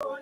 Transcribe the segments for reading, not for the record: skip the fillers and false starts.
Well,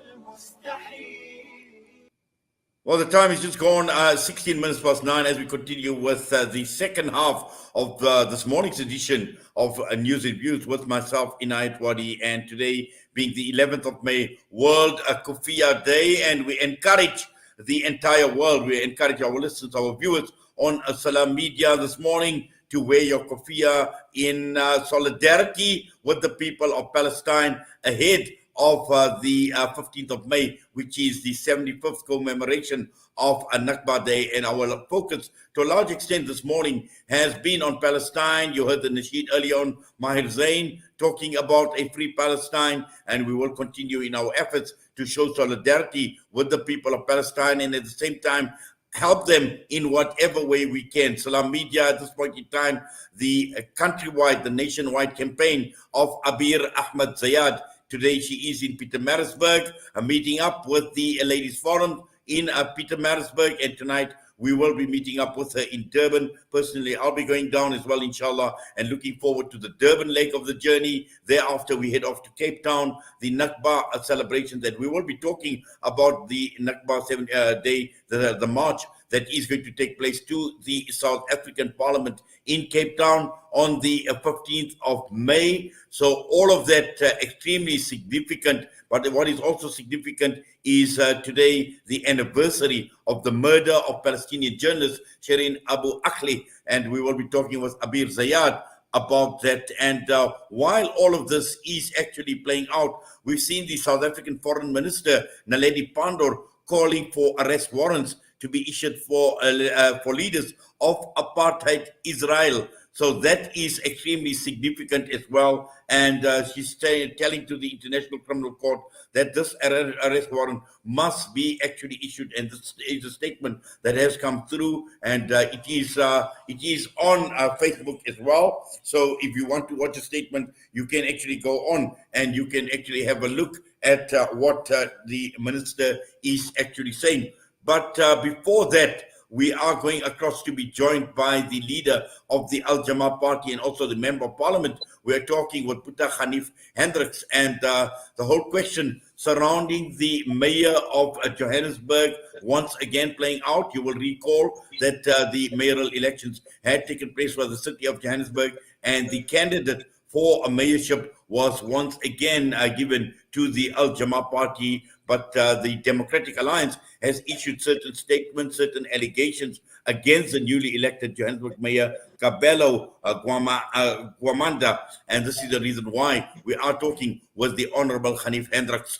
the time is just gone 16 minutes past 9 as we continue with the second half of this morning's edition of News and Views with myself, Inayat Wadi, and today being the 11th of May, World Kufia Day, and we encourage the entire world, we encourage our listeners, our viewers on Salam Media this morning to wear your kufia in solidarity with the people of Palestine ahead of the 15th of May, which is the 75th commemoration of Nakba Day. And our focus, to a large extent this morning, has been on Palestine. You heard the Nasheed earlier on, Mahir Zain, talking about a free Palestine, and we will continue in our efforts to show solidarity with the people of Palestine and at the same time help them in whatever way we can. Salam Media at this point in time, the countrywide, the nationwide campaign of Abir Ahmed Zayad. Today she is in Pietermaritzburg, meeting up with the Ladies Forum in Pietermaritzburg, and tonight we will be meeting up with her in Durban. Personally, I'll be going down as well, inshallah, and looking forward to the Durban leg of the journey. Thereafter, we head off to Cape Town, the Nakba celebration that we will be talking about, the Nakba Day, the march that is going to take place to the South African Parliament in Cape Town on the 15th of May. So all of that extremely significant. But what is also significant is today the anniversary of the murder of Palestinian journalist Shireen Abu Akleh, and we will be talking with Abir Zayad about that. And while all of this is actually playing out, we've seen the South African Foreign Minister Naledi Pandor calling for arrest warrants to be issued for leaders of apartheid Israel. So that is extremely significant as well. And she's telling to the International Criminal Court that this arrest warrant must be actually issued. And this is a statement that has come through, and it is on Facebook as well. So if you want to watch a statement, you can actually go on and you can actually have a look at what the minister is actually saying. But before that, we are going across to be joined by the leader of the Jama-ah party and also the member of parliament. We are talking with Puta Hanif Hendricks, and the whole question surrounding the mayor of Johannesburg once again playing out. You will recall that the mayoral elections had taken place for the city of Johannesburg, and the candidate for a mayorship was once again given to the Jama-ah party. But the Democratic Alliance has issued certain statements, certain allegations against the newly elected Johannesburg Mayor Kabelo Gwamanda. And this is the reason why we are talking with the Honorable Hanif Hendricks.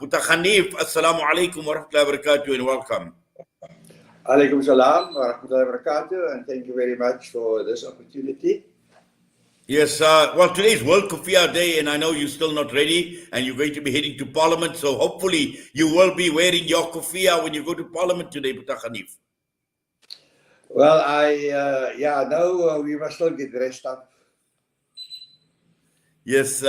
Puta Hanif, Assalamu alaikum wa rahmatullahi wa barakatuh, and welcome. Alaikum salam wa rahmatullahi wa barakatuh, and thank you very much for this opportunity. Yes, well, today is World Kufia Day, and I know you're still not ready, and you're going to be heading to Parliament, so hopefully you will be wearing your kufia when you go to Parliament today, Puta Hanif. Well, we must still get dressed up. Yes,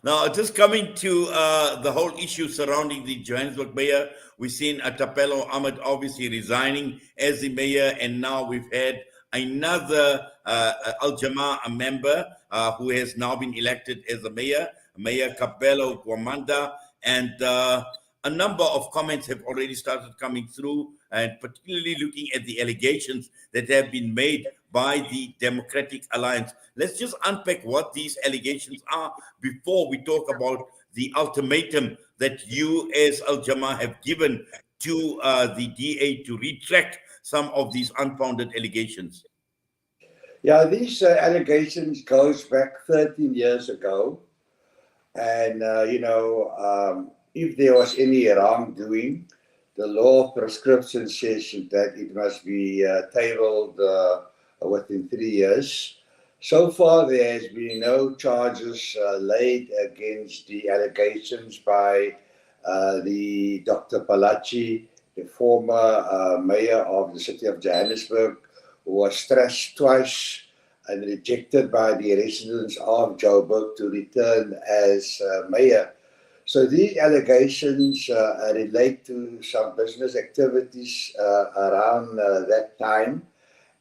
now just coming to the whole issue surrounding the Johannesburg mayor, we've seen Kabelo Ahmed obviously resigning as the mayor, and now we've had another Jama-ah member who has now been elected as the mayor, Mayor Kabelo Gwamanda, and a number of comments have already started coming through, and particularly looking at the allegations that have been made by the Democratic Alliance. Let's just unpack what these allegations are before we talk about the ultimatum that you as Jama-ah have given to the DA to retract some of these unfounded allegations. Yeah, these allegations goes back 13 years ago. And, if there was any wrongdoing, the law of prescription says that it must be tabled within 3 years. So far, there has been no charges laid against the allegations by the Dr. Palachi, the former mayor of the city of Johannesburg, who was thrashed twice and rejected by the residents of Joburg to return as mayor. So these allegations relate to some business activities around that time.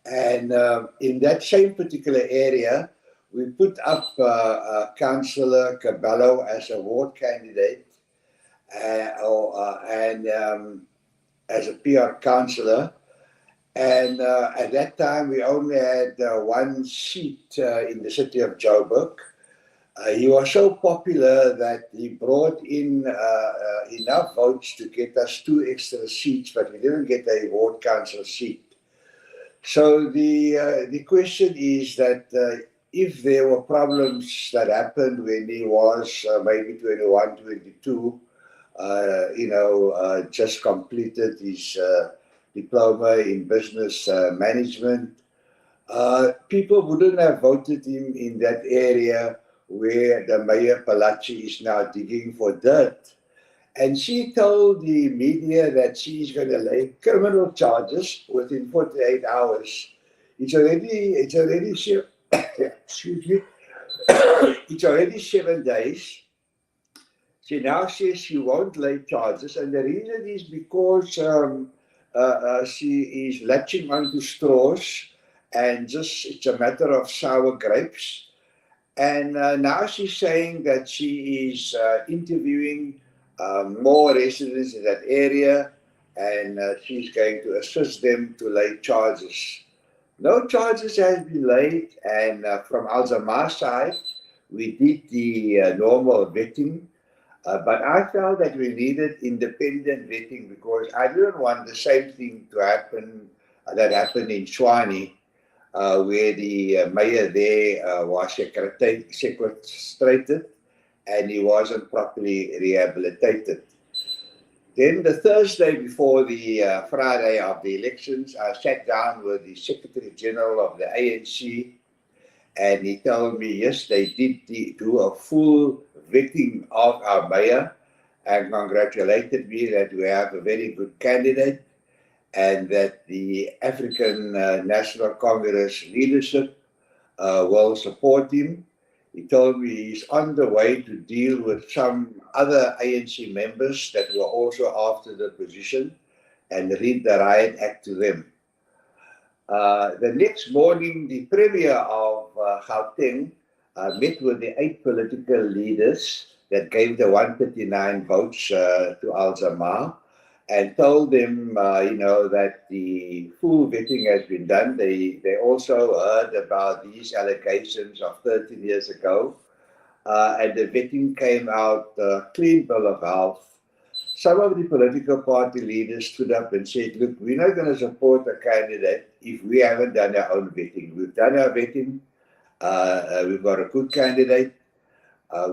And in that same particular area, we put up Councillor Kabelo as a ward candidate. as a PR counselor. And at that time, we only had one seat in the city of Joburg. He was so popular that he brought in enough votes to get us 2 extra seats, but we didn't get a ward council seat. So the question is that if there were problems that happened when he was maybe 21, 22, just completed his diploma in business management, people wouldn't have voted him in that area where the Mayor Palachi is now digging for dirt. And she told the media that she's going to lay criminal charges within 48 hours. It's already excuse me, it's already 7 days. She now says she won't lay charges, and the reason is because she is latching onto straws, and just it's a matter of sour grapes. And now she's saying that she is interviewing more residents in that area, and she's going to assist them to lay charges. No charges have been laid, and from Jama-ah's side, we did the normal vetting, but I felt that we needed independent vetting because I didn't want the same thing to happen that happened in Tshwane, where the mayor there was sequestrated and he wasn't properly rehabilitated. Then the Thursday before the Friday of the elections, I sat down with the Secretary General of the ANC, and he told me, yes, they did do a full vetting of our mayor and congratulated me that we have a very good candidate and that the African National Congress leadership will support him. He told me he's on the way to deal with some other ANC members that were also after the position and read the Riot Act to them. The next morning, the Premier of Gauteng met with the 8 political leaders that gave the 139 votes to Jama-ah and told them, that the full vetting has been done. They also heard about these allegations of 13 years ago, and the vetting came out clean bill of health. Some of the political party leaders stood up and said, look, we're not going to support a candidate if we haven't done our own vetting. We've done our vetting. We've got a good candidate.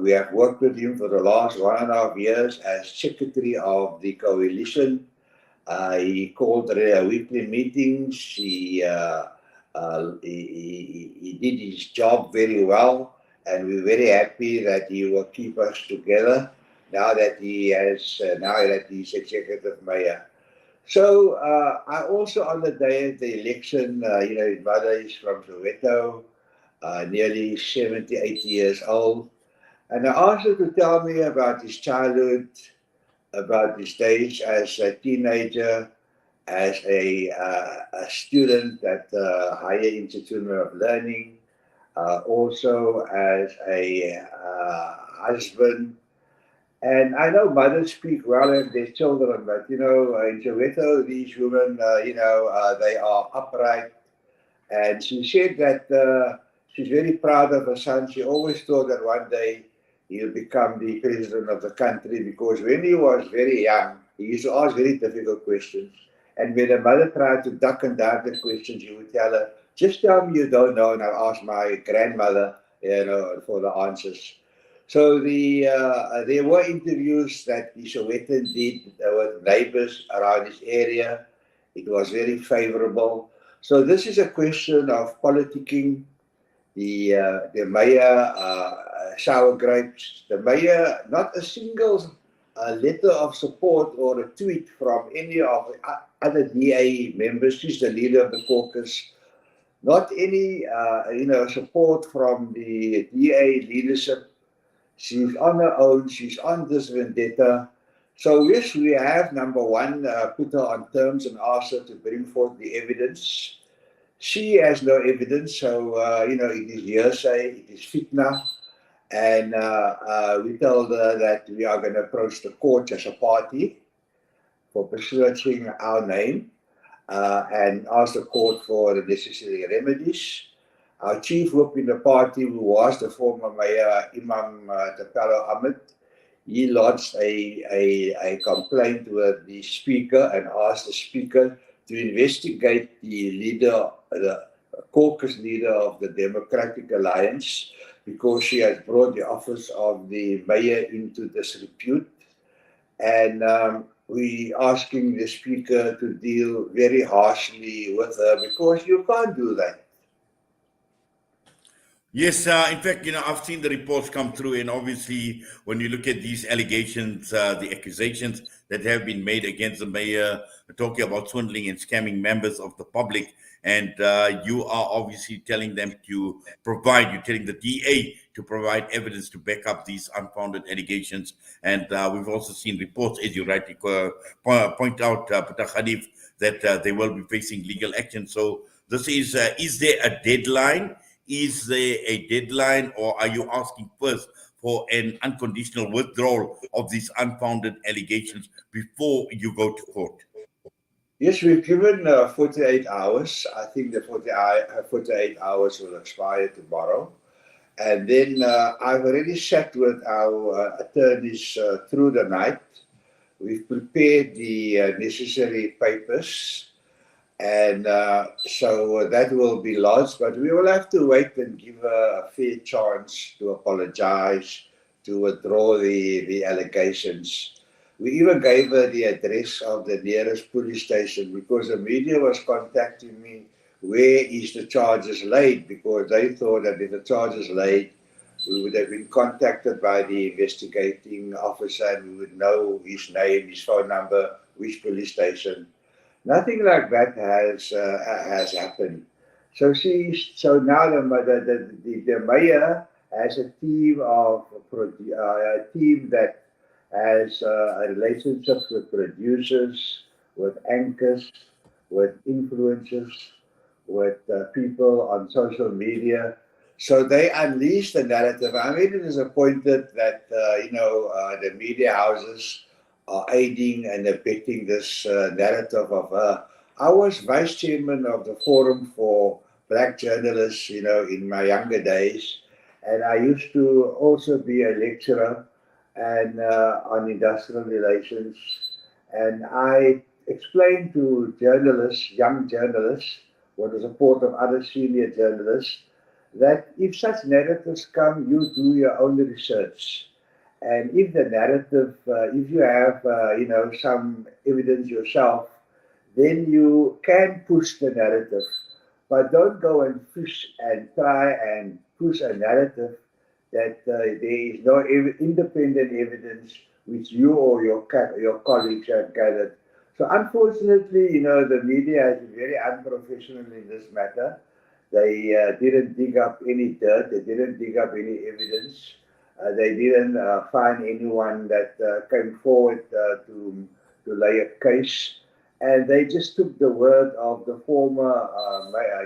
We have worked with him for the last 1.5 years as secretary of the coalition. He called weekly meetings. He did his job very well, and we're very happy that he will keep us together now that he's executive mayor. So I also, on the day of the election, his mother is from Soweto, nearly 70, 80 years old. And I asked her to tell me about his childhood, about his days as a teenager, as a student at the Higher Institute of Learning, also as a husband. And I know mothers speak well of their children, but in Soweto, these women, they are upright. And she said that she's very proud of her son. She always thought that one day he'll become the president of the country, because when he was very young, he used to ask very difficult questions. And when the mother tried to duck and dodge the questions, he would tell her, just tell me you don't know, and I'll ask my grandmother, for the answers. So there were interviews that the Sowetan did with neighbors around this area. It was very favorable. So this is a question of politicking. The mayor, sour grapes. The mayor, not a single letter of support or a tweet from any of the other DA members. She's the leader of the caucus. Not any, support from the DA leadership. She's on her own. She's on this vendetta. So yes, we have, number one, put her on terms and asked her to bring forth the evidence. She has no evidence, so, it is hearsay, it is fitna. And we told her that we are going to approach the court as a party for pursuing our name and ask the court for the necessary remedies. Our chief whip in the party, who was the former mayor, Imam Kabelo Ahmed, he lodged a complaint with the speaker and asked the speaker to investigate the leader, the caucus leader of the Democratic Alliance, because she has brought the office of the mayor into disrepute. And we asking the speaker to deal very harshly with her, because you can't do that. Yes, in fact, I've seen the reports come through, and obviously, when you look at these allegations, the accusations that have been made against the mayor, talking about swindling and scamming members of the public, and you are obviously telling them to provide, you're telling the DA to provide evidence to back up these unfounded allegations. And we've also seen reports, as you rightly point out, Pata Khanif, that they will be facing legal action. So this is there a deadline? Is there a deadline, or are you asking first for an unconditional withdrawal of these unfounded allegations before you go to court? Yes, we've given 48 hours. I think the 48 hours will expire tomorrow. And then I've already sat with our attorneys through the night. We've prepared the necessary papers. And so that will be lodged, but we will have to wait and give her a fair chance to apologize, to withdraw the allegations. We even gave her the address of the nearest police station, because the media was contacting me, where is the charges laid, because they thought that if the charges laid, we would have been contacted by the investigating officer and we would know his name, his phone number, which police station. Nothing like that has happened. So now the mayor has a team that has relationships with producers, with anchors, with influencers, with people on social media. So they unleash the narrative. I'm really disappointed that the media houses are aiding and abetting this narrative of her. I was vice chairman of the Forum for Black Journalists, in my younger days, and I used to also be a lecturer and on industrial relations. And I explained to journalists, young journalists, with the support of other senior journalists, that if such narratives come, you do your own research. And if the narrative, if you have, some evidence yourself, then you can push the narrative. But don't go and push and try and push a narrative that there is no independent evidence which you or your colleagues have gathered. So unfortunately, the media is very unprofessional in this matter. They didn't dig up any dirt. They didn't dig up any evidence. They didn't find anyone that came forward to lay a case. And they just took the word of the former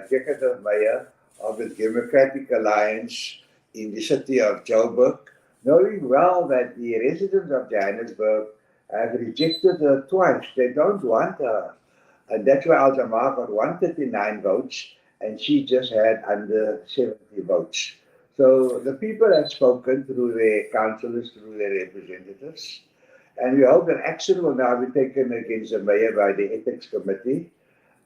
executive mayor of the Democratic Alliance in the city of Joburg, knowing well that the residents of Johannesburg have rejected her twice. They don't want her. And that's why Jama-ah got 139 votes, and she just had under 70 votes. So the people have spoken through their councillors, through their representatives, and we hope that action will now be taken against the mayor by the ethics committee.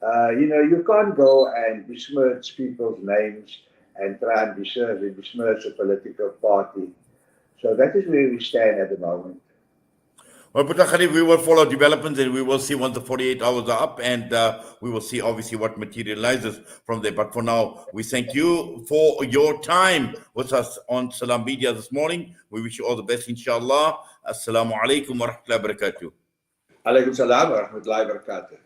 You can't go and besmirch people's names and try and besmirch a political party. So that is where we stand at the moment. Well, Pata Khanif, we will follow developments and we will see once the 48 hours are up, and we will see obviously what materializes from there. But for now, we thank you for your time with us on Salam Media this morning. We wish you all the best, inshallah. Assalamu alaikum wa rahmatullahi wa barakatuh. Alaikum salam wa rahmatullahi wa barakatuh.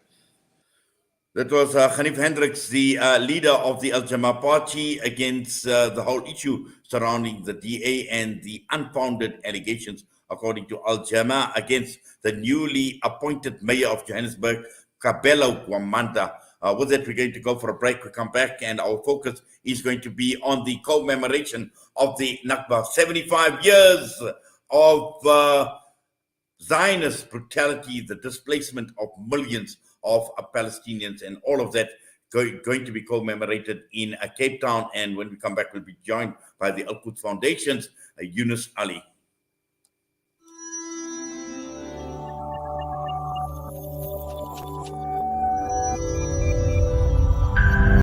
That was Khanif Hendricks, the leader of the Al Jama-ah party, against the whole issue surrounding the DA and the unfounded allegations, according to Al Jama-ah, against the newly appointed mayor of Johannesburg, Kabelo Gwamanda. With that, we're going to go for a break. We come back, and our focus is going to be on the commemoration of the Nakba, 75 years of Zionist brutality, the displacement of millions of Palestinians, and all of that going to be commemorated in Cape Town. And when we come back, we'll be joined by the Al-Quds Foundation's Yunus Ali.